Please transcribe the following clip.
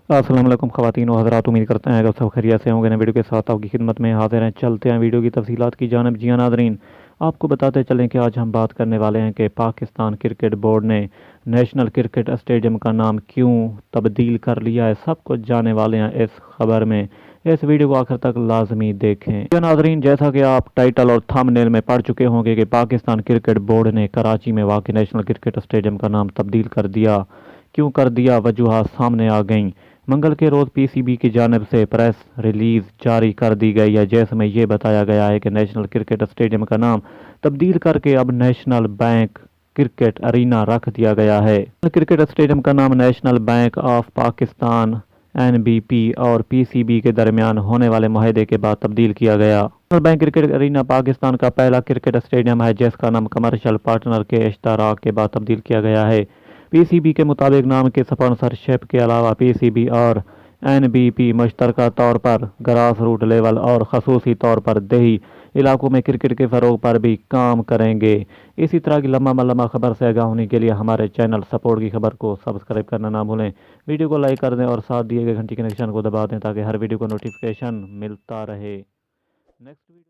السلام علیکم خواتین و حضرات، امید کرتے ہیں کہ سب خیریت سے ہوں گے۔ نئے ویڈیو کے ساتھ آپ کی خدمت میں حاضر ہیں۔ چلتے ہیں ویڈیو کی تفصیلات کی جانب۔ جی ہاں ناظرین، آپ کو بتاتے چلیں کہ آج ہم بات کرنے والے ہیں کہ پاکستان کرکٹ بورڈ نے نیشنل کرکٹ اسٹیڈیم کا نام کیوں تبدیل کر لیا ہے۔ سب کچھ جانے والے ہیں اس خبر میں، اس ویڈیو کو آخر تک لازمی دیکھیں۔ جی ناظرین، جیسا کہ آپ ٹائٹل اور تھمب نیل میں پڑھ چکے ہوں گے کہ پاکستان کرکٹ بورڈ نے کراچی میں واقع نیشنل کرکٹ اسٹیڈیم کا نام تبدیل کر دیا۔ کیوں کر دیا، وجوہات سامنے آ گئیں۔ منگل کے روز پی سی بی کی جانب سے پریس ریلیز جاری کر دی گئی ہے، جس میں یہ بتایا گیا ہے کہ نیشنل کرکٹ اسٹیڈیم کا نام تبدیل کر کے اب نیشنل بینک کرکٹ ارینا رکھ دیا گیا ہے۔ کرکٹ اسٹیڈیم کا نام national bank of Pakistan N B P اور پی سی بی کے درمیان ہونے والے معاہدے کے بعد تبدیل کیا گیا۔ National bank cricket arena Pakistan کا پہلا کرکٹ اسٹیڈیم ہے جس کا نام کمرشل پارٹنر کے اشتراک کے بعد تبدیل کیا گیا ہے۔ پی سی بی کے مطابق نام کے سپانسرشپ کے علاوہ پی سی بی اور این بی پی مشترکہ طور پر گراس روٹ لیول اور خصوصی طور پر دیہی علاقوں میں کرکٹ کے فروغ پر بھی کام کریں گے۔ اسی طرح کی لمحہ خبر سے آگاہ ہونے کے لیے ہمارے چینل سپورٹ کی خبر کو سبسکرائب کرنا نہ بھولیں۔ ویڈیو کو لائک کر دیں اور ساتھ دیے گئے گھنٹی کے نشان کو دبا دیں تاکہ ہر ویڈیو کو نوٹیفیکیشن ملتا رہے۔ نیکسٹ